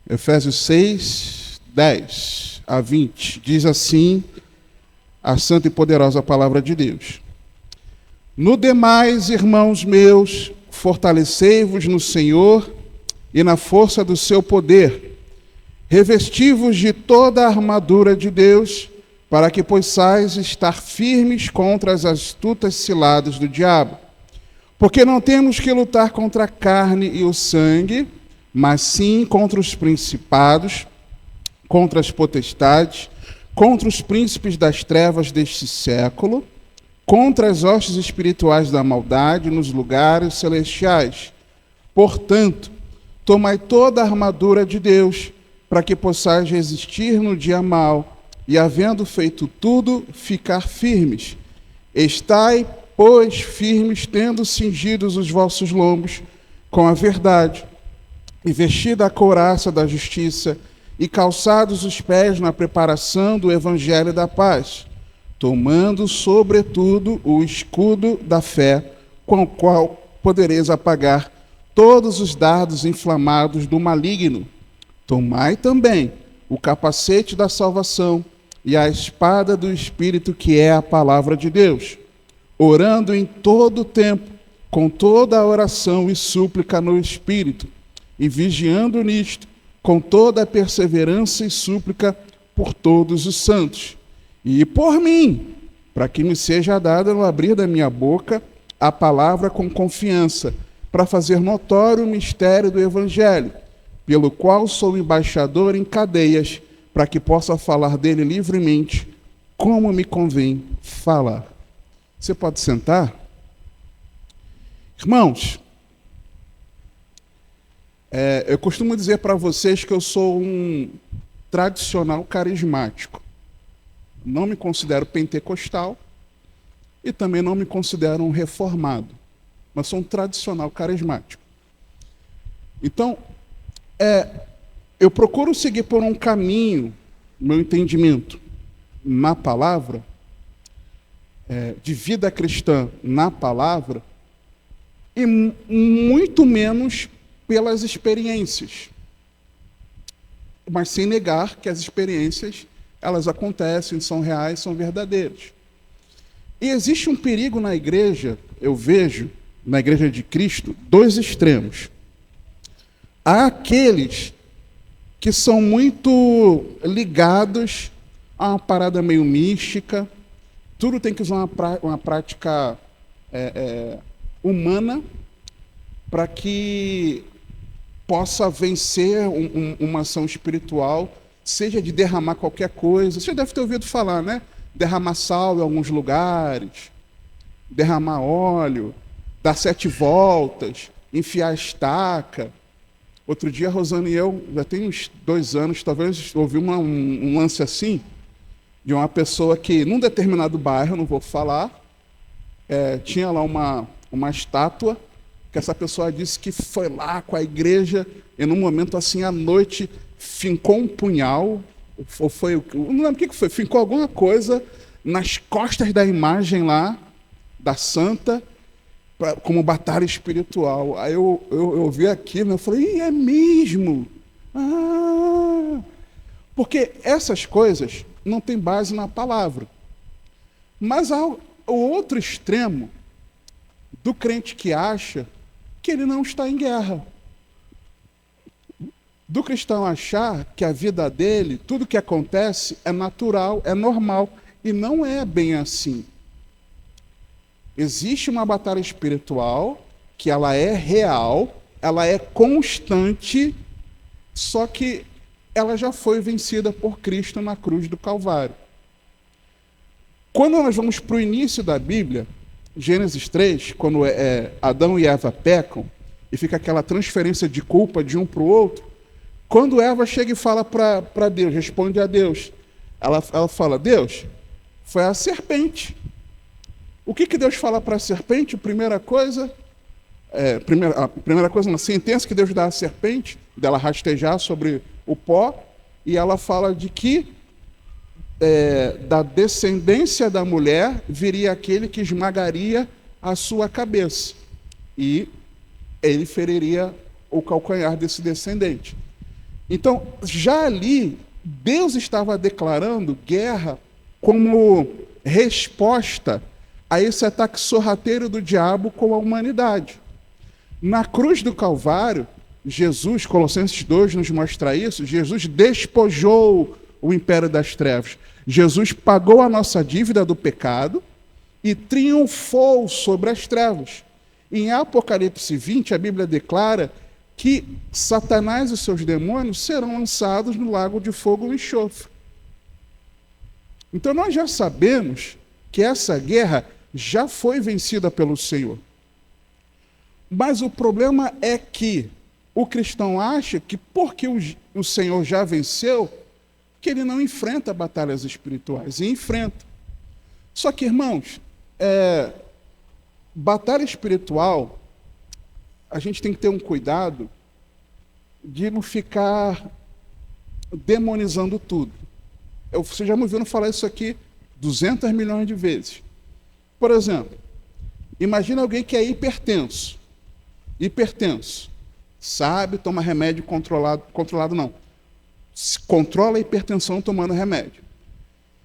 Efésios 6, 10 a 20. Diz assim a santa e poderosa palavra de Deus. No demais, irmãos meus, fortalecei-vos no Senhor e na força do seu poder. Revesti-vos de toda a armadura de Deus, para que possais estar firmes contra as astutas ciladas do diabo. Porque não temos que lutar contra a carne e o sangue, mas sim contra os principados, contra as potestades, contra os príncipes das trevas deste século, contra as hostes espirituais da maldade nos lugares celestiais. Portanto, tomai toda a armadura de Deus, para que possais resistir no dia mau, e havendo feito tudo, ficar firmes. Estai, pois, firmes, tendo cingidos os vossos lombos com a verdade, e vestida a couraça da justiça, e calçados os pés na preparação do evangelho da paz, tomando, sobretudo, o escudo da fé, com o qual podereis apagar todos os dardos inflamados do maligno. Tomai também o capacete da salvação e a espada do Espírito, que é a palavra de Deus, orando em todo o tempo, com toda a oração e súplica no Espírito, e vigiando nisto, com toda a perseverança e súplica por todos os santos. E por mim, para que me seja dada no abrir da minha boca a palavra com confiança, para fazer notório o mistério do Evangelho, pelo qual sou embaixador em cadeias, para que possa falar dele livremente, como me convém falar. Você pode sentar? Irmãos, eu costumo dizer para vocês que eu sou um tradicional carismático. Não me considero pentecostal e também não me considero um reformado, mas sou um tradicional carismático. Então, eu procuro seguir por um caminho, meu entendimento, na palavra, de vida cristã na palavra, e muito menos pelas experiências, mas sem negar que as experiências, elas acontecem, são reais, são verdadeiras. E existe um perigo na igreja, eu vejo, na igreja de Cristo, dois extremos. Há aqueles que são muito ligados a uma parada meio mística, tudo tem que usar uma prática humana para que possa vencer uma ação espiritual, seja de derramar qualquer coisa. Você deve ter ouvido falar, né? Derramar sal em alguns lugares, derramar óleo, dar 7 voltas, enfiar a estaca. Outro dia, a Rosana e eu, já tem uns 2 anos, talvez, ouvi um lance assim, de uma pessoa que, num determinado bairro, não vou falar, tinha lá uma estátua, que essa pessoa disse que foi lá com a igreja, e num momento assim, à noite, fincou um punhal, ou foi, não lembro o que foi, fincou alguma coisa nas costas da imagem lá, da santa, como batalha espiritual. Aí eu vi aquilo, eu falei, é mesmo? Porque essas coisas não têm base na palavra. Mas há o outro extremo do crente que acha que ele não está em guerra. Do cristão achar que a vida dele, tudo que acontece é natural, é normal. E não é bem assim. Existe uma batalha espiritual que ela é real, ela é constante, só que ela já foi vencida por Cristo na cruz do Calvário. Quando nós vamos para o início da Bíblia, Gênesis 3, quando Adão e Eva pecam, e fica aquela transferência de culpa de um para o outro, quando Eva chega e fala para Deus, responde a Deus, ela fala, Deus, foi a serpente. O que Deus fala para a serpente? A primeira coisa, uma sentença que Deus dá à serpente, dela rastejar sobre o pó, e ela fala de que da descendência da mulher viria aquele que esmagaria a sua cabeça, e ele feriria o calcanhar desse descendente. Então, já ali, Deus estava declarando guerra como resposta a esse ataque sorrateiro do diabo com a humanidade. Na cruz do Calvário, Jesus, Colossenses 2 nos mostra isso, Jesus despojou o império das trevas. Jesus pagou a nossa dívida do pecado e triunfou sobre as trevas. Em Apocalipse 20, a Bíblia declara que Satanás e seus demônios serão lançados no lago de fogo e enxofre. Então nós já sabemos que essa guerra já foi vencida pelo Senhor. Mas o problema é que o cristão acha que porque o Senhor já venceu, que ele não enfrenta batalhas espirituais, e enfrenta. Só que, irmãos, batalha espiritual, a gente tem que ter um cuidado de não ficar demonizando tudo. Você já me ouviu falar isso aqui 200 milhões de vezes. Por exemplo, imagina alguém que é hipertenso. Hipertenso. Sabe, toma remédio controlado não. Controla a hipertensão tomando remédio.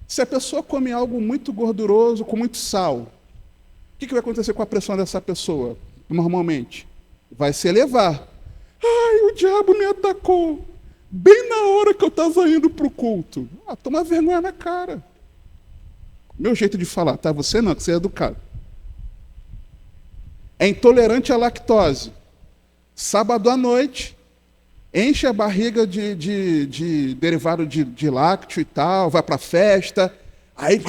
Se a pessoa come algo muito gorduroso, com muito sal, o que vai acontecer com a pressão dessa pessoa? Normalmente, vai se elevar. Ai, o diabo me atacou. Bem na hora que eu estava indo para o culto. Toma vergonha na cara. Meu jeito de falar, tá? Você não, que você é educado. É intolerante à lactose. Sábado à noite, enche a barriga de derivado de lácteo e tal, vai para a festa, aí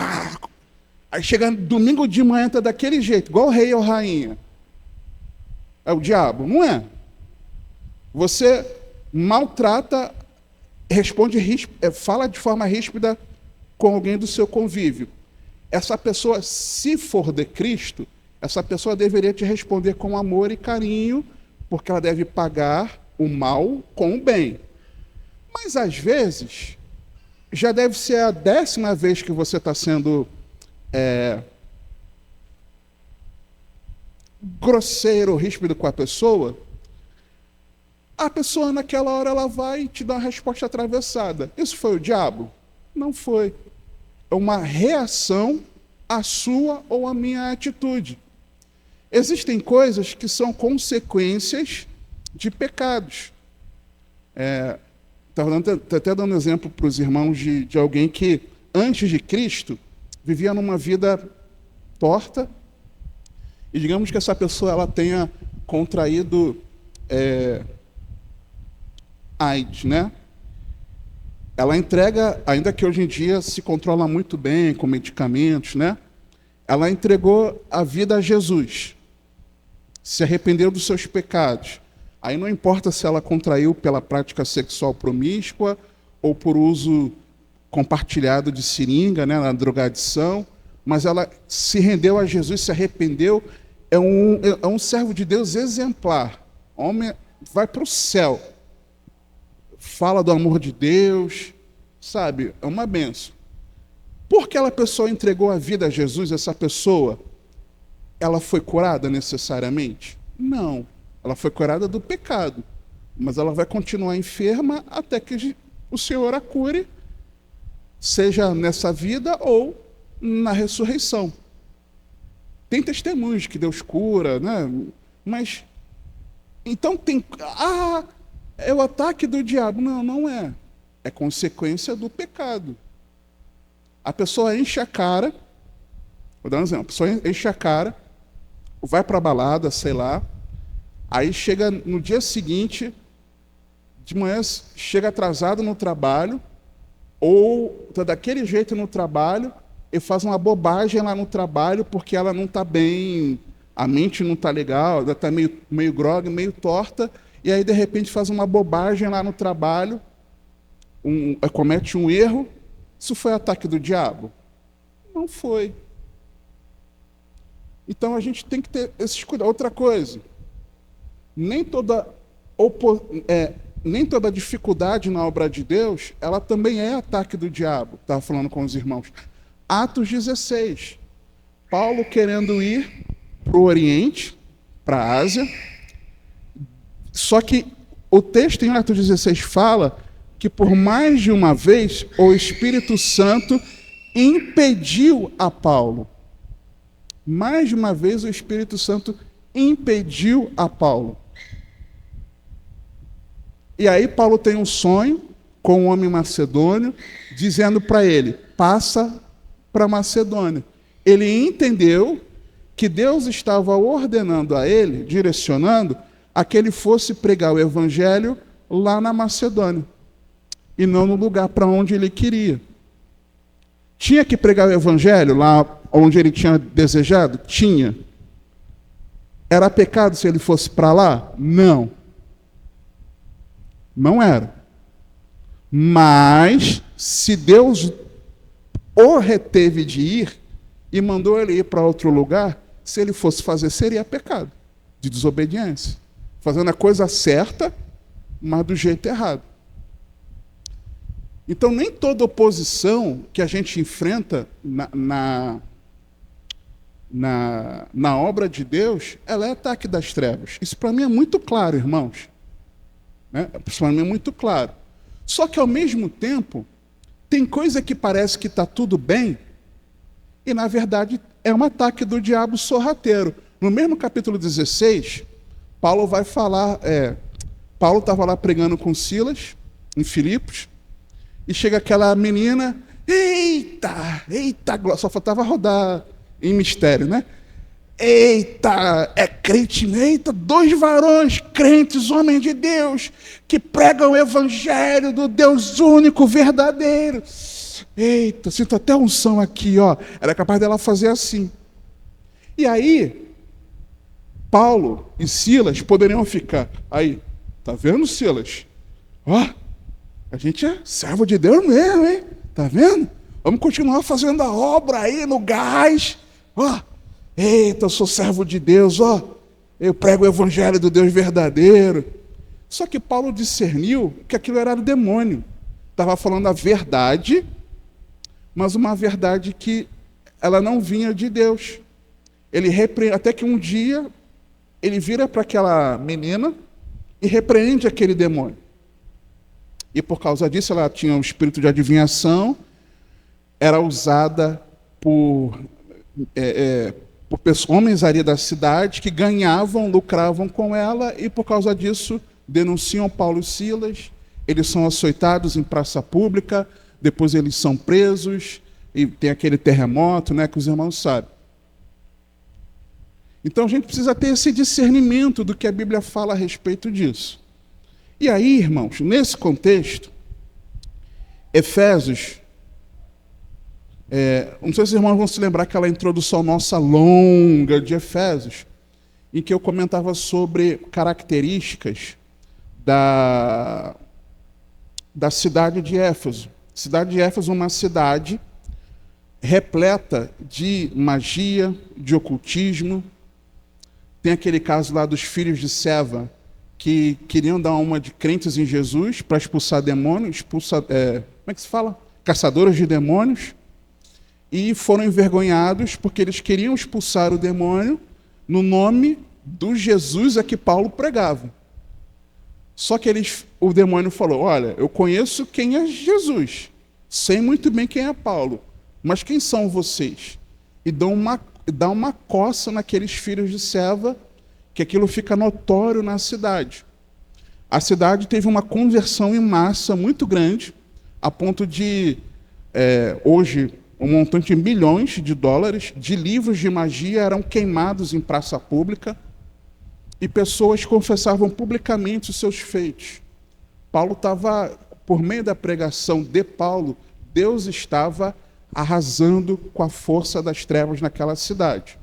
chega domingo de manhã, tá daquele jeito, igual o rei ou rainha. É o diabo, não é? Você maltrata, fala de forma ríspida com alguém do seu convívio. Essa pessoa, se for de Cristo, essa pessoa deveria te responder com amor e carinho, porque ela deve pagar o mal com o bem. Mas, às vezes, já deve ser a 10ª vez que você está sendo grosseiro, ríspido com a pessoa naquela hora, ela vai te dar uma resposta atravessada. Isso foi o diabo? Não foi. É uma reação à sua ou à minha atitude. Existem coisas que são consequências de pecados. Estava até dando exemplo para os irmãos de alguém que, antes de Cristo, vivia numa vida torta, e digamos que essa pessoa ela tenha contraído AIDS, né? Ela entrega, ainda que hoje em dia se controla muito bem com medicamentos, né? Ela entregou a vida a Jesus, se arrependeu dos seus pecados. Aí não importa se ela contraiu pela prática sexual promíscua ou por uso compartilhado de seringa, né, na drogadição, mas ela se rendeu a Jesus, se arrependeu, é um servo de Deus exemplar. Homem vai para o céu, fala do amor de Deus, sabe? É uma bênção. Porque aquela pessoa entregou a vida a Jesus, essa pessoa, ela foi curada necessariamente? Não. Ela foi curada do pecado. Mas ela vai continuar enferma até que o Senhor a cure, seja nessa vida ou na ressurreição. Tem testemunhos que Deus cura, né? Mas, então tem... é o ataque do diabo. Não, não é. É consequência do pecado. A pessoa enche a cara, vou dar um exemplo, a pessoa enche a cara, vai para a balada, sei lá, aí chega no dia seguinte, de manhã, chega atrasado no trabalho, ou está daquele jeito no trabalho, e faz uma bobagem lá no trabalho, porque ela não está bem, a mente não está legal, ela está meio grogue, meio torta, e aí de repente faz uma bobagem lá no trabalho, comete um erro. Isso foi ataque do diabo? Não foi. Então a gente tem que ter esses cuidados. Outra coisa, nem toda dificuldade na obra de Deus, ela também é ataque do diabo. Estava falando com os irmãos. Atos 16. Paulo querendo ir para o Oriente, para a Ásia, só que o texto em Atos 16 fala que por mais de uma vez o Espírito Santo impediu a Paulo. Mais de uma vez o Espírito Santo impediu a Paulo. E aí Paulo tem um sonho com um homem macedônio, dizendo para ele, passa para Macedônia. Ele entendeu que Deus estava ordenando a ele, direcionando, a que ele fosse pregar o evangelho lá na Macedônia, e não no lugar para onde ele queria. Tinha que pregar o evangelho lá onde ele tinha desejado? Tinha. Era pecado se ele fosse para lá? Não. Não era. Mas, se Deus o reteve de ir e mandou ele ir para outro lugar, se ele fosse fazer, seria pecado de desobediência. Fazendo a coisa certa, mas do jeito errado. Então, nem toda oposição que a gente enfrenta na obra de Deus, ela é ataque das trevas. Isso para mim é muito claro, irmãos. Isso para mim é muito claro. Só que, ao mesmo tempo, tem coisa que parece que está tudo bem e, na verdade, é um ataque do diabo sorrateiro. No mesmo capítulo 16, Paulo vai falar... Paulo estava lá pregando com Silas, em Filipos, e chega aquela menina, eita, só faltava rodar em mistério, né? Eita, é crente, eita, 2 varões crentes, homens de Deus, que pregam o evangelho do Deus único, verdadeiro. Eita, sinto até unção aqui, ó. Era capaz dela fazer assim. E aí, Paulo e Silas poderiam ficar. Aí, tá vendo, Silas? Ó, a gente é servo de Deus mesmo, hein? Tá vendo? Vamos continuar fazendo a obra aí no gás. Ó, eita, eu sou servo de Deus, ó. Eu prego o evangelho do Deus verdadeiro. Só que Paulo discerniu que aquilo era do demônio. Estava falando a verdade, mas uma verdade que ela não vinha de Deus. Ele até que um dia ele vira para aquela menina e repreende aquele demônio. E por causa disso ela tinha um espírito de adivinhação, era usada por homens ali da cidade que ganhavam, lucravam com ela, e por causa disso denunciam Paulo e Silas, eles são açoitados em praça pública, depois eles são presos, e tem aquele terremoto, né, que os irmãos sabem. Então a gente precisa ter esse discernimento do que a Bíblia fala a respeito disso. E aí, irmãos, nesse contexto, Efésios, não sei se os irmãos vão se lembrar aquela introdução nossa longa de Efésios, em que eu comentava sobre características da cidade de Éfeso. A cidade de Éfeso é uma cidade repleta de magia, de ocultismo. Tem aquele caso lá dos filhos de Seva, que queriam dar uma de crentes em Jesus para expulsar demônios, como é que se fala? Caçadores de demônios, e foram envergonhados porque eles queriam expulsar o demônio no nome do Jesus a que Paulo pregava. Só que o demônio falou, olha, eu conheço quem é Jesus, sei muito bem quem é Paulo, mas quem são vocês? E dá uma coça naqueles filhos de Seva, que aquilo fica notório na cidade. A cidade teve uma conversão em massa muito grande, a ponto de, hoje, um montante de milhões de dólares de livros de magia eram queimados em praça pública e pessoas confessavam publicamente os seus feitos. Paulo estava, por meio da pregação de Paulo, Deus estava arrasando com a força das trevas naquela cidade.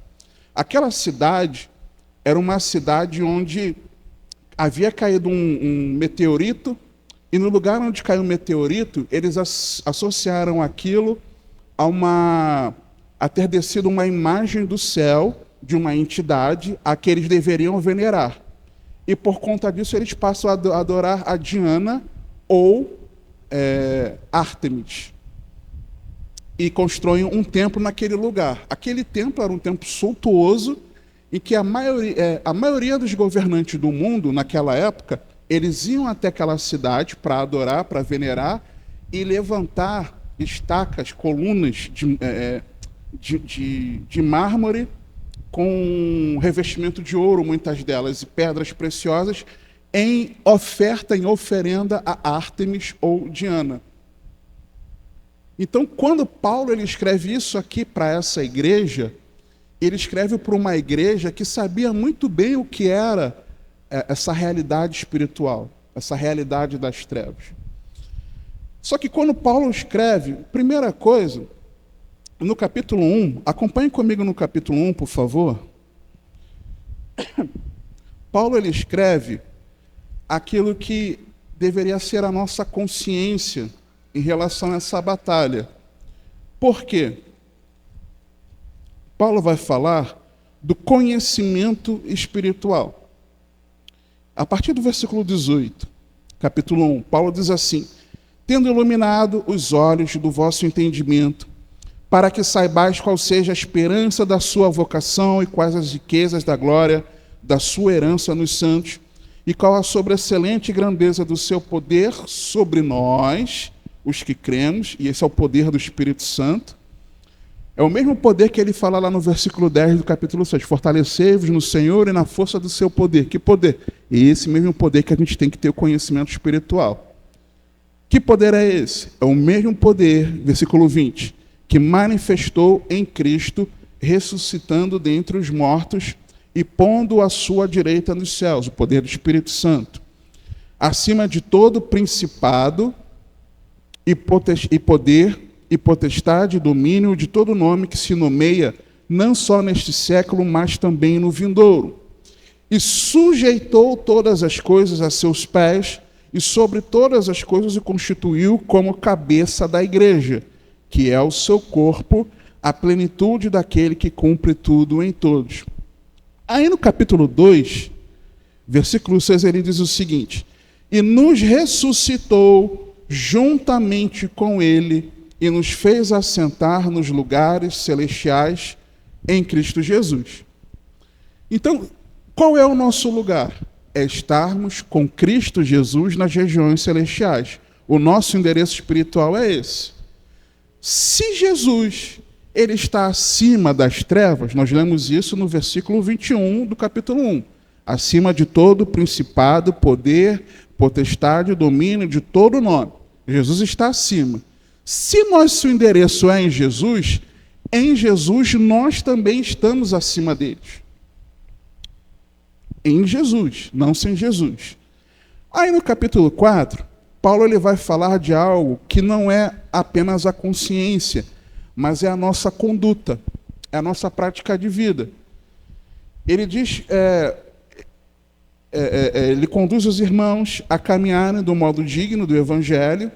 Aquela cidade era uma cidade onde havia caído um meteorito, e no lugar onde caiu o meteorito, eles associaram aquilo a ter descido uma imagem do céu de uma entidade a que eles deveriam venerar. E por conta disso eles passam a adorar a Diana ou Ártemis. E constroem um templo naquele lugar. Aquele templo era um templo suntuoso, em que a maioria dos governantes do mundo, naquela época, Eles iam até aquela cidade para adorar, para venerar e levantar estacas, colunas de mármore com revestimento de ouro, muitas delas, e pedras preciosas, em oferta, em oferenda a Ártemis ou Diana. Então, quando Paulo ele escreve isso aqui para essa igreja, ele escreve para uma igreja que sabia muito bem o que era essa realidade espiritual, essa realidade das trevas. Só que quando Paulo escreve, primeira coisa, no capítulo 1, acompanhe comigo no capítulo 1, por favor. Paulo ele escreve aquilo que deveria ser a nossa consciência em relação a essa batalha. Por quê? Paulo vai falar do conhecimento espiritual. A partir do versículo 18, capítulo 1, Paulo diz assim: tendo iluminado os olhos do vosso entendimento, para que saibais qual seja a esperança da sua vocação e quais as riquezas da glória da sua herança nos santos, e qual a sobreexcelente grandeza do seu poder sobre nós, os que cremos, e esse é o poder do Espírito Santo. É o mesmo poder que ele fala lá no versículo 10 do capítulo 6. Fortalecei-vos no Senhor e na força do seu poder. Que poder? Esse mesmo poder que a gente tem que ter o conhecimento espiritual. Que poder é esse? É o mesmo poder, versículo 20, que manifestou em Cristo, ressuscitando dentre os mortos e pondo à sua direita nos céus, o poder do Espírito Santo, acima de todo principado e poder e potestade, domínio de todo nome que se nomeia, não só neste século, mas também no vindouro. E sujeitou todas as coisas a seus pés, e sobre todas as coisas o constituiu como cabeça da igreja, que é o seu corpo, a plenitude daquele que cumpre tudo em todos. Aí no capítulo 2, versículo 6, ele diz o seguinte: e nos ressuscitou juntamente com ele, e nos fez assentar nos lugares celestiais em Cristo Jesus. Então, qual é o nosso lugar? É estarmos com Cristo Jesus nas regiões celestiais. O nosso endereço espiritual é esse. Se Jesus ele está acima das trevas, nós lemos isso no versículo 21 do capítulo 1. Acima de todo principado, poder, potestade, domínio, de todo nome. Jesus está acima. Se nosso endereço é em Jesus nós também estamos acima deles. Em Jesus, não sem Jesus. Aí no capítulo 4, Paulo ele vai falar de algo que não é apenas a consciência, mas é a nossa conduta, é a nossa prática de vida. Ele diz, ele conduz os irmãos a caminharem do modo digno do Evangelho.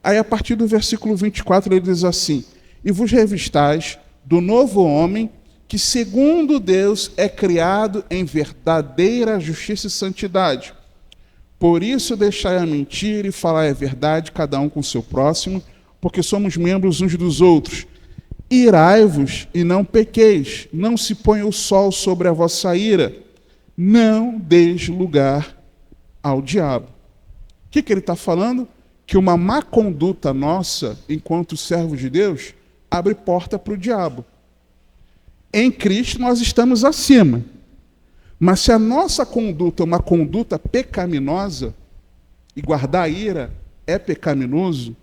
Aí, a partir do versículo 24, ele diz assim: e vos revistais do novo homem, que segundo Deus é criado em verdadeira justiça e santidade. Por isso deixai a mentira e falai a verdade, cada um com o seu próximo, porque somos membros uns dos outros. Irai-vos e não pequeis, não se ponha o sol sobre a vossa ira, não deis lugar ao diabo. O que ele está falando? Que uma má conduta nossa, enquanto servos de Deus, abre porta para o diabo. Em Cristo nós estamos acima. Mas se a nossa conduta é uma conduta pecaminosa, e guardar a ira é pecaminoso,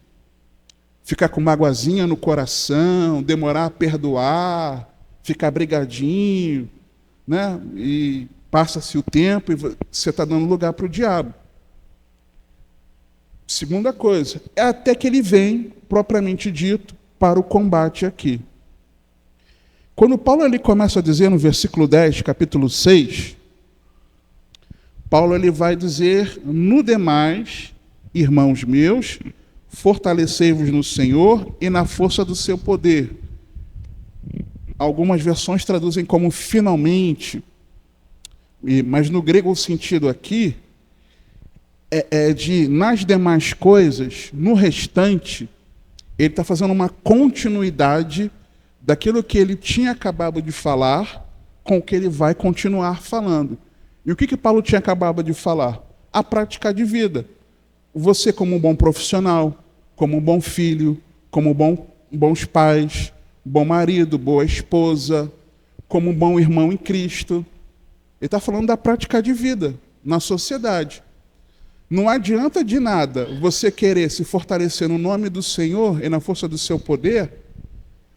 ficar com magoazinha no coração, demorar a perdoar, ficar brigadinho, né? E passa-se o tempo e você está dando lugar para o diabo. Segunda coisa, é até que ele vem, propriamente dito, para o combate aqui. Quando Paulo ele começa a dizer no versículo 10, capítulo 6, Paulo ele vai dizer: no demais, irmãos meus, fortalecei-vos no Senhor e na força do seu poder. Algumas versões traduzem como finalmente, mas no grego o sentido aqui é de nas demais coisas, no restante, ele está fazendo uma continuidade daquilo que ele tinha acabado de falar com o que ele vai continuar falando. E o que Paulo tinha acabado de falar? a prática de vida. Você como um bom profissional, como um bom filho, como bons pais, bom marido, boa esposa, como um bom irmão em Cristo. Ele está falando da prática de vida na sociedade. Não adianta de nada você querer se fortalecer no nome do Senhor e na força do seu poder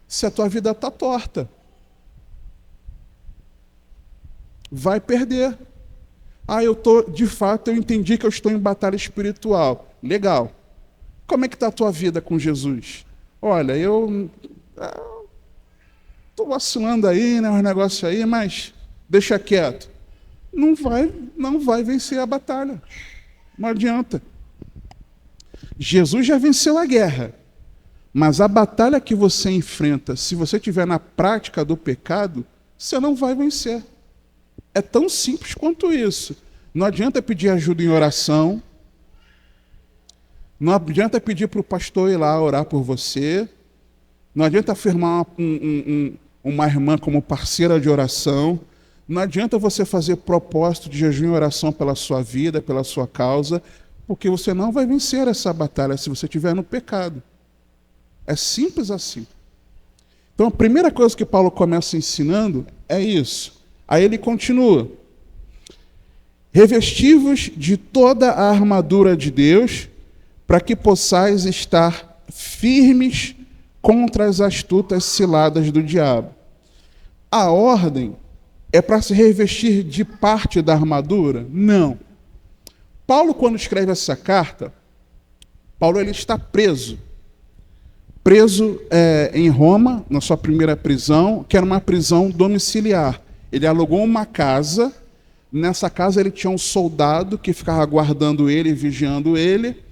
se a tua vida está torta. Vai perder. De fato, eu entendi que eu estou em batalha espiritual. Legal. Como é que está a tua vida com Jesus? Olha, eu estou vacilando aí, né, uns negócios aí, mas deixa quieto. Não vai vencer a batalha. Não adianta. Jesus já venceu a guerra. Mas a batalha que você enfrenta, se você estiver na prática do pecado, você não vai vencer. É tão simples quanto isso. Não adianta pedir ajuda em oração. Não adianta pedir para o pastor ir lá orar por você. Não adianta afirmar uma irmã como parceira de oração. Não adianta você fazer propósito de jejum e oração pela sua vida, pela sua causa, porque você não vai vencer essa batalha se você estiver no pecado. É simples assim. Então a primeira coisa que Paulo começa ensinando é isso. Aí ele continua. Revestivos de toda a armadura de Deus, para que possais estar firmes contra as astutas ciladas do diabo. A ordem é para se revestir de parte da armadura? Não. Paulo, quando escreve essa carta, ele está preso. Preso em Roma, na sua primeira prisão, que era uma prisão domiciliar. Ele alugou uma casa. Nessa casa ele tinha um soldado que ficava guardando ele, vigiando ele.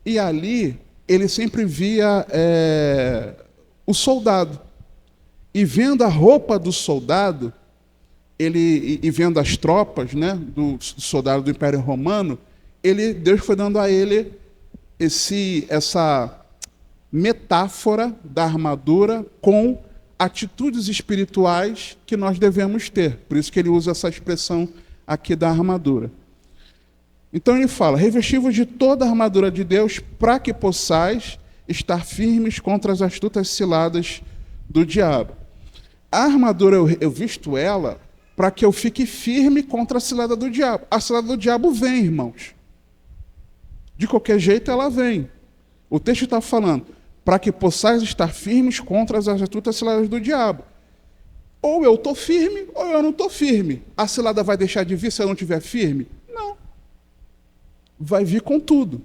E ali ele sempre via o soldado. E vendo a roupa do soldado, e vendo as tropas, né, do soldado do Império Romano, Deus foi dando a ele essa metáfora da armadura com atitudes espirituais que nós devemos ter. Por isso que ele usa essa expressão aqui da armadura. Então ele fala, revestivos de toda a armadura de Deus, para que possais estar firmes contra as astutas ciladas do diabo. A armadura, eu visto ela para que eu fique firme contra a cilada do diabo. A cilada do diabo vem, irmãos. De qualquer jeito ela vem. O texto está falando, para que possais estar firmes contra as astutas ciladas do diabo. Ou eu estou firme, ou eu não estou firme. A cilada vai deixar de vir se eu não estiver firme? Não. Vai vir com tudo.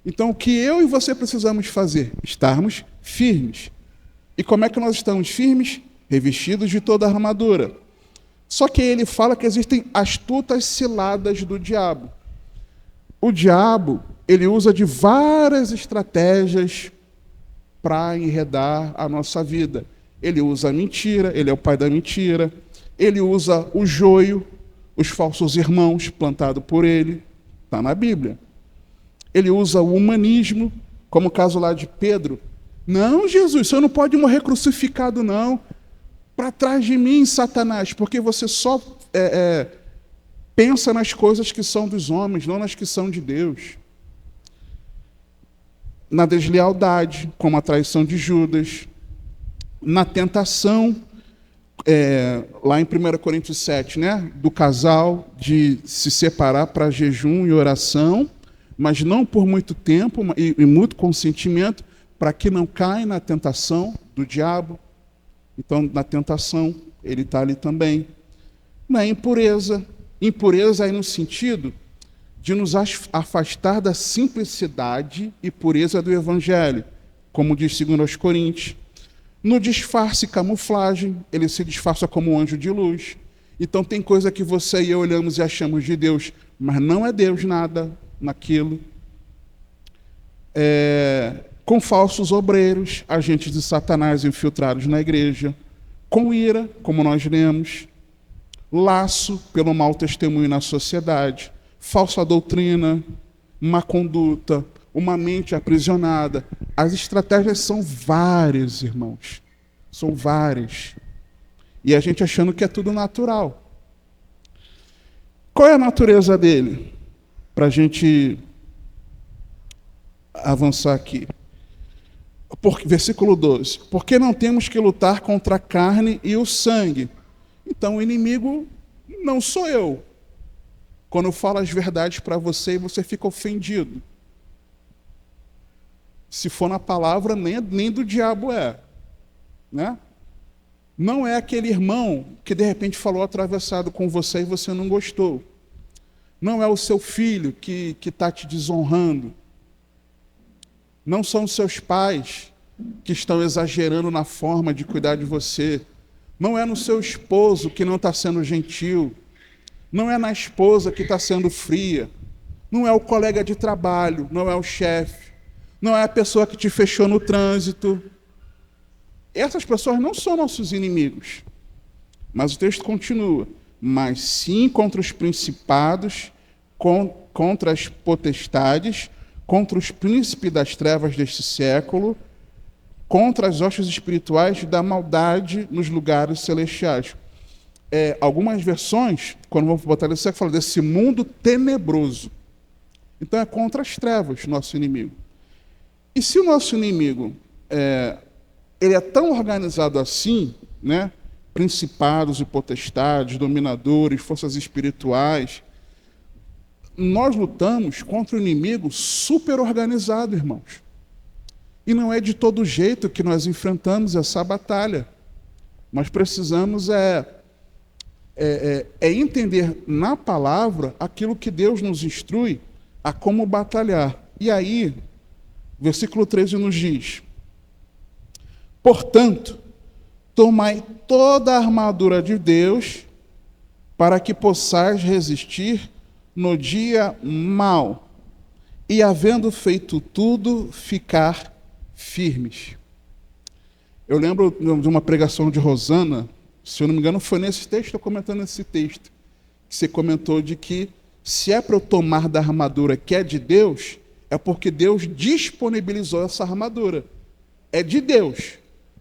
Então, o que eu e você precisamos fazer? Estarmos firmes. E como é que nós estamos firmes? Revestidos de toda a armadura. Só que ele fala que existem astutas ciladas do diabo. O diabo, ele usa de várias estratégias para enredar a nossa vida. Ele usa a mentira, ele é o pai da mentira. Ele usa o joio, os falsos irmãos plantados por ele. Está na Bíblia. Ele usa o humanismo, como o caso lá de Pedro. Não, Jesus, o senhor não pode morrer crucificado, não. Para trás de mim, Satanás, porque você só pensa nas coisas que são dos homens, não nas que são de Deus. Na deslealdade, como a traição de Judas. Na tentação, lá em 1 Coríntios 7, né, do casal de se separar para jejum e oração, mas não por muito tempo e muito consentimento, para que não caia na tentação do diabo. Então, na tentação, ele está ali também. Na impureza. Impureza aí no sentido de nos afastar da simplicidade e pureza do Evangelho, como diz 2 Coríntios. No disfarce e camuflagem, ele se disfarça como um anjo de luz. Então, tem coisa que você e eu olhamos e achamos de Deus, mas não é Deus nada naquilo. Com falsos obreiros, agentes de Satanás infiltrados na igreja, com ira, como nós lemos, laço pelo mau testemunho na sociedade, falsa doutrina, má conduta, uma mente aprisionada. As estratégias são várias, irmãos. São várias. E a gente achando que é tudo natural. Qual é a natureza dele? para a gente avançar aqui. Versículo 12. Porque não temos que lutar contra a carne e o sangue. Então o inimigo não sou eu. Quando eu falo as verdades para você e você fica ofendido. Se for na palavra, nem do diabo é. Né? Não é aquele irmão que de repente falou atravessado com você e você não gostou. Não é o seu filho que está te desonrando. Não são os seus pais que estão exagerando na forma de cuidar de você. Não é no seu esposo que não está sendo gentil. Não é na esposa que está sendo fria. Não é o colega de trabalho, não é o chefe. Não é a pessoa que te fechou no trânsito. Essas pessoas não são nossos inimigos. Mas o texto continua. Mas sim contra os principados, contra as potestades, contra os príncipes das trevas deste século, contra as hostes espirituais da maldade nos lugares celestiais. Algumas versões, quando vamos botar nesse século, falam desse mundo tenebroso. Então é contra as trevas, nosso inimigo. E se o nosso inimigo ele é tão organizado assim, né? Principados e potestades, dominadores, forças espirituais, nós lutamos contra um inimigo super organizado, irmãos. E não é de todo jeito que nós enfrentamos essa batalha. Nós precisamos entender na palavra aquilo que Deus nos instrui a como batalhar. E aí, versículo 13 nos diz: portanto, tomai toda a armadura de Deus para que possais resistir no dia mau e, havendo feito tudo, ficar firmes. Eu lembro de uma pregação de Rosana, se eu não me engano foi nesse texto, estou comentando esse texto, que você comentou de que se é para eu tomar da armadura que é de Deus, é porque Deus disponibilizou essa armadura. É de Deus,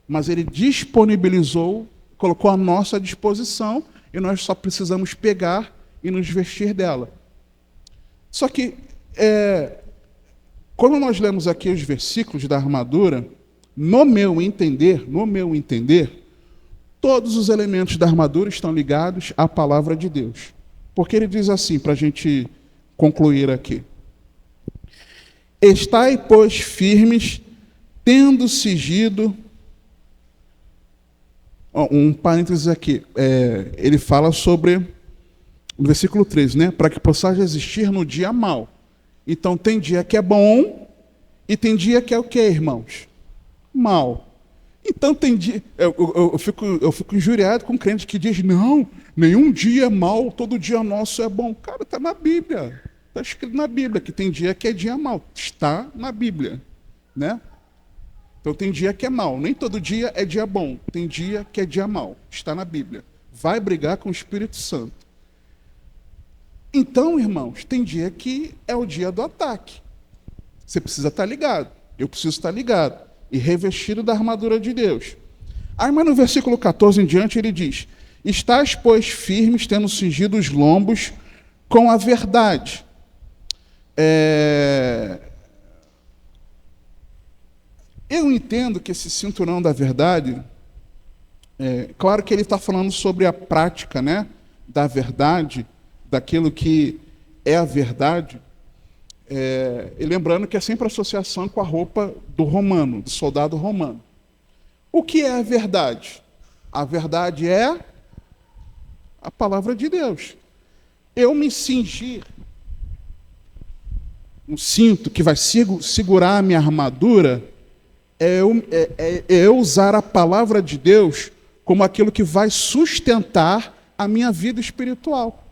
mas Ele disponibilizou, colocou à nossa disposição e nós só precisamos pegar e nos vestir dela. Só que, quando nós lemos aqui os versículos da armadura, no meu entender, todos os elementos da armadura estão ligados à palavra de Deus. Porque ele diz assim, para a gente concluir aqui: estai, pois, firmes, tendo cingido. Um parênteses aqui. Ele fala sobre, no versículo 13, né? Para que possais resistir no dia mau. Então, tem dia que é bom e tem dia que é o quê, irmãos? Mal. Então, tem dia... Eu fico injuriado com crente que diz, não, nenhum dia é mal, todo dia nosso é bom. Cara, está na Bíblia. Está escrito na Bíblia que tem dia que é dia mal. Está na Bíblia, né? Então tem dia que é mal, nem todo dia é dia bom, tem dia que é dia mal, está na Bíblia. Vai brigar com o Espírito Santo. Então, irmãos, tem dia que é o dia do ataque. Você precisa estar ligado, eu preciso estar ligado e revestido da armadura de Deus. Aí, mas no versículo 14 em diante ele diz: estais, pois, firmes, tendo cingido os lombos com a verdade. Eu entendo que esse cinturão da verdade, claro que ele está falando sobre a prática, né, da verdade, daquilo que é a verdade, e lembrando que é sempre associação com a roupa do romano, do soldado romano. O que é a verdade? A verdade é a palavra de Deus. Eu me cingir um cinto que vai segurar a minha armadura, eu usar a palavra de Deus como aquilo que vai sustentar a minha vida espiritual.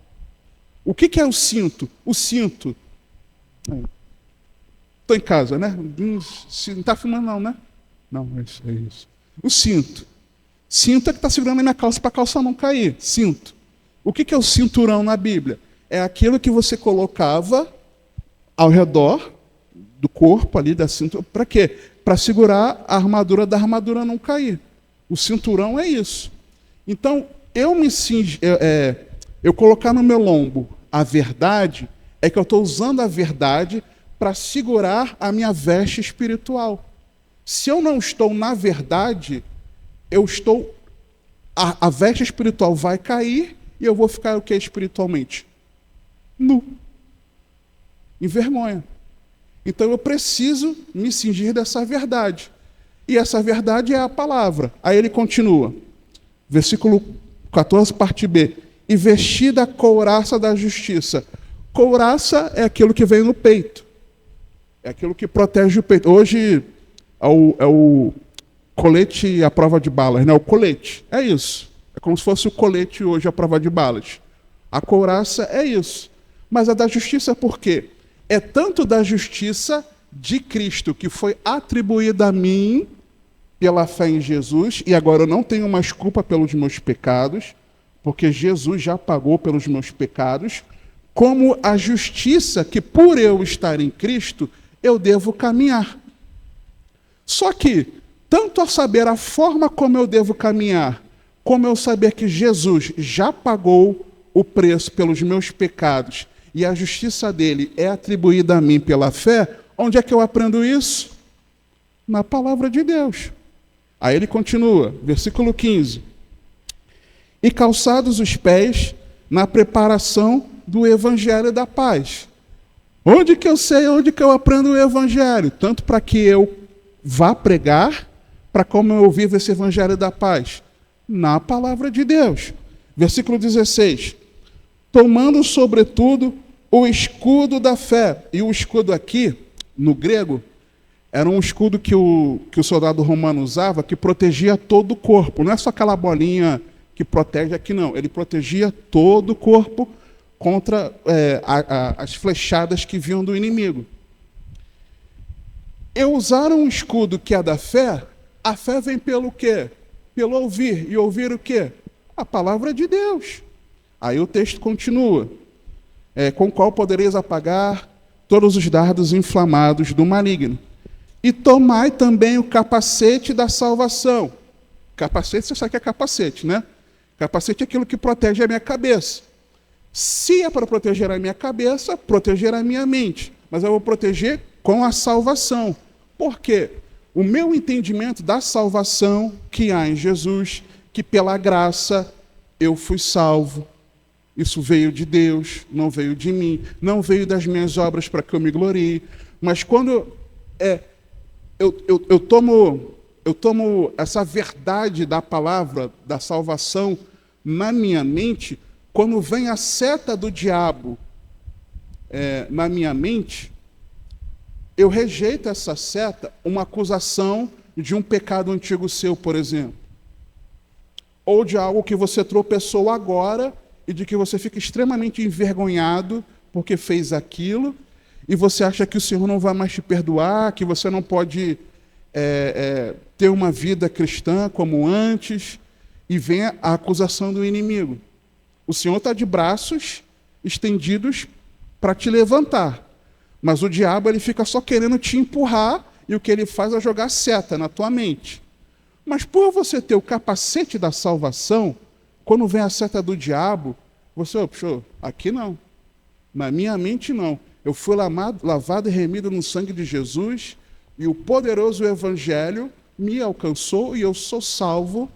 O que é o cinto? O cinto... Estou em casa, né? Não está filmando não, né? Não, é isso. O cinto. Cinto é que está segurando a minha calça para a calça não cair. Cinto. O que é o cinturão na Bíblia? É aquilo que você colocava ao redor do corpo ali, da cintura. Para quê? Para segurar a armadura da armadura não cair. O cinturão é isso. Então, eu colocar no meu lombo a verdade é que eu estou usando a verdade para segurar a minha veste espiritual. Se eu não estou na verdade, a veste espiritual vai cair e eu vou ficar o que espiritualmente? Nu. Em vergonha. Então eu preciso me cingir dessa verdade. E essa verdade é a palavra. Aí ele continua. Versículo 14, parte B. E vestida a couraça da justiça. Couraça é aquilo que vem no peito. É aquilo que protege o peito. Hoje é o colete à prova de balas, né? O colete. É isso. É como se fosse o colete hoje à prova de balas. A couraça é isso. Mas a da justiça por quê? É tanto da justiça de Cristo que foi atribuída a mim pela fé em Jesus, e agora eu não tenho mais culpa pelos meus pecados, porque Jesus já pagou pelos meus pecados, como a justiça que por eu estar em Cristo, eu devo caminhar. Só que, tanto ao saber a forma como eu devo caminhar, como eu saber que Jesus já pagou o preço pelos meus pecados, e a justiça dele é atribuída a mim pela fé, onde é que eu aprendo isso? Na palavra de Deus. Aí ele continua, versículo 15. E calçados os pés na preparação do evangelho da paz. Onde que eu sei, onde que eu aprendo o evangelho? Tanto para que eu vá pregar, para como eu vivo esse evangelho da paz? Na palavra de Deus. Versículo 16. Tomando sobretudo o escudo da fé. E o escudo aqui, no grego, era um escudo que o soldado romano usava, que protegia todo o corpo. Não é só aquela bolinha que protege aqui, não. Ele protegia todo o corpo contra as flechadas que vinham do inimigo. Eu usar um escudo que é da fé, a fé vem pelo quê? Pelo ouvir. E ouvir o quê? A palavra de Deus. Aí o texto continua. Com qual podereis apagar todos os dardos inflamados do maligno. E tomai também o capacete da salvação. Capacete, você sabe que é capacete, né? Capacete é aquilo que protege a minha cabeça. Se é para proteger a minha cabeça, proteger a minha mente. Mas eu vou proteger com a salvação. Por quê? O meu entendimento da salvação que há em Jesus, que pela graça eu fui salvo. Isso veio de Deus, não veio de mim, não veio das minhas obras para que eu me glorie. Mas quando eu tomo essa verdade da palavra, da salvação, na minha mente, quando vem a seta do diabo na minha mente, eu rejeito essa seta, uma acusação de um pecado antigo seu, por exemplo. Ou de algo que você tropeçou agora e de que você fica extremamente envergonhado porque fez aquilo, e você acha que o Senhor não vai mais te perdoar, que você não pode ter uma vida cristã como antes, e vem a acusação do inimigo. O Senhor está de braços estendidos para te levantar, mas o diabo ele fica só querendo te empurrar, e o que ele faz é jogar seta na tua mente. Mas por você ter o capacete da salvação, quando vem a seta do diabo, você, aqui não. Na minha mente não. Eu fui lavado e remido no sangue de Jesus, e o poderoso evangelho me alcançou, e eu sou salvo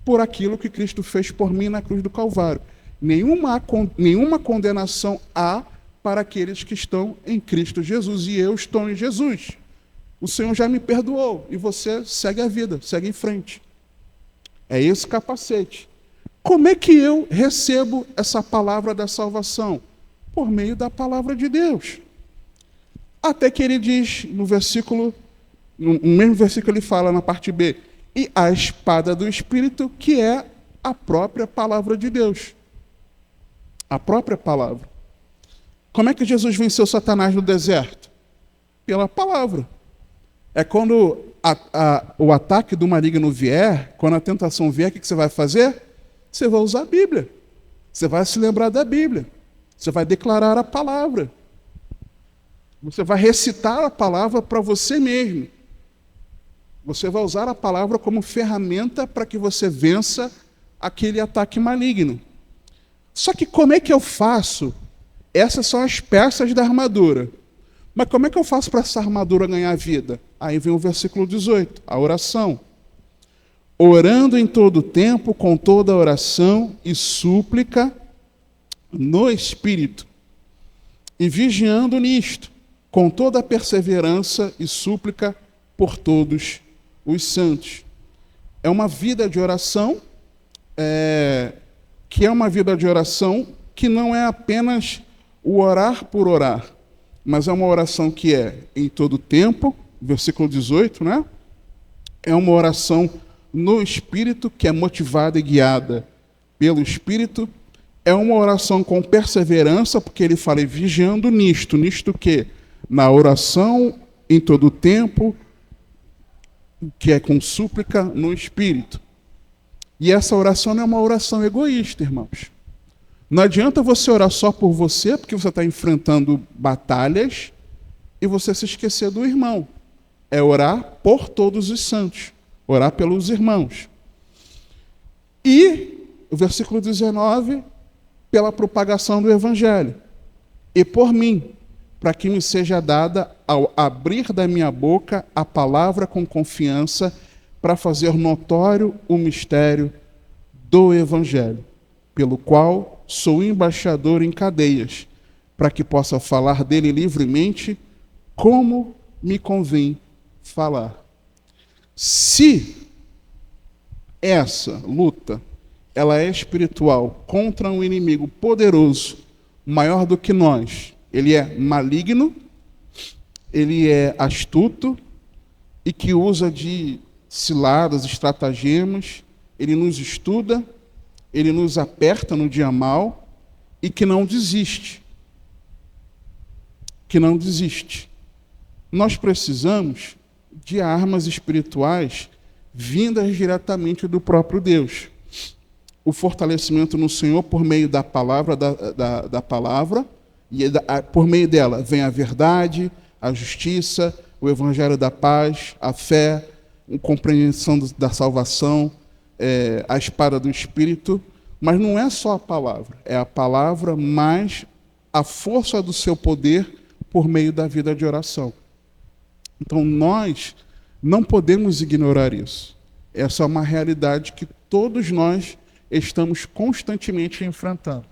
por aquilo que Cristo fez por mim na cruz do Calvário. Nenhuma condenação há para aqueles que estão em Cristo Jesus, e eu estou em Jesus. O Senhor já me perdoou, e você segue a vida, segue em frente. É esse capacete. Como é que eu recebo essa palavra da salvação? Por meio da palavra de Deus. Até que ele diz no mesmo versículo ele fala na parte B, e a espada do Espírito, que é a própria palavra de Deus. A própria palavra. Como é que Jesus venceu Satanás no deserto? Pela palavra. É quando o ataque do maligno vier, quando a tentação vier, o que você vai fazer? Você vai usar a Bíblia. Você vai se lembrar da Bíblia. Você vai declarar a palavra. Você vai recitar a palavra para você mesmo. Você vai usar a palavra como ferramenta para que você vença aquele ataque maligno. Só que como é que eu faço Essas são as peças da armadura. Mas como é que eu faço para essa armadura ganhar vida? Aí vem o versículo 18, a oração. Orando em todo tempo, com toda oração e súplica no Espírito. E vigiando nisto, com toda a perseverança e súplica por todos os santos. É uma vida de oração, que é uma vida de oração que não é apenas o orar por orar, mas é uma oração que é em todo tempo, versículo 18, né? É uma oração no Espírito, que é motivada e guiada pelo Espírito. É uma oração com perseverança, porque ele fala vigiando nisto. Nisto o quê? Na oração em todo tempo, que é com súplica no Espírito. E essa oração não é uma oração egoísta, irmãos. Não adianta você orar só por você, porque você está enfrentando batalhas, e você se esquecer do irmão. É orar por todos os santos. Orar pelos irmãos. E, o versículo 19, pela propagação do Evangelho. E por mim, para que me seja dada, ao abrir da minha boca, a palavra com confiança, para fazer notório o mistério do Evangelho, pelo qual sou embaixador em cadeias, para que possa falar dele livremente, como me convém falar. Se essa luta ela é espiritual contra um inimigo poderoso, maior do que nós, ele é maligno, ele é astuto e que usa de ciladas, estratagemas, ele nos estuda, ele nos aperta no dia mal e que não desiste. Que não desiste. Nós precisamos de armas espirituais vindas diretamente do próprio Deus. O fortalecimento no Senhor por meio da palavra, da palavra, e por meio dela vem a verdade, a justiça, o evangelho da paz, a fé, a compreensão da salvação, a espada do Espírito. Mas não é só a palavra, é a palavra mais a força do seu poder por meio da vida de oração. Então nós não podemos ignorar isso. Essa é uma realidade que todos nós estamos constantemente enfrentando.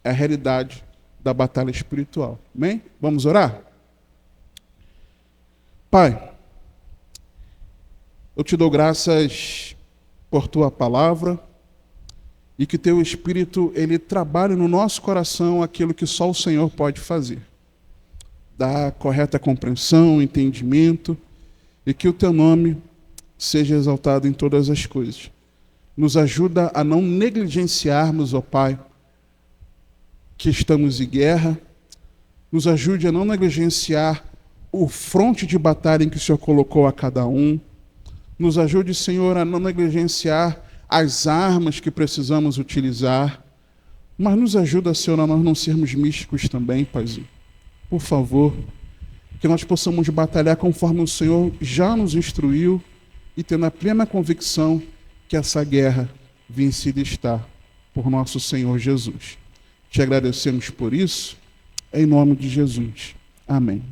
É a realidade da batalha espiritual. Amém? Vamos orar? Pai, eu te dou graças por tua palavra e que teu Espírito ele trabalhe no nosso coração aquilo que só o Senhor pode fazer. Dar correta compreensão, entendimento, e que o teu nome seja exaltado em todas as coisas. Nos ajuda a não negligenciarmos, ó Pai, que estamos em guerra. Nos ajude a não negligenciar o fronte de batalha em que o Senhor colocou a cada um. Nos ajude, Senhor, a não negligenciar as armas que precisamos utilizar. Mas nos ajuda, Senhor, a nós não sermos místicos também, Paizinho. Por favor, que nós possamos batalhar conforme o Senhor já nos instruiu e tendo a plena convicção que essa guerra vencida está por nosso Senhor Jesus. Te agradecemos por isso, em nome de Jesus. Amém.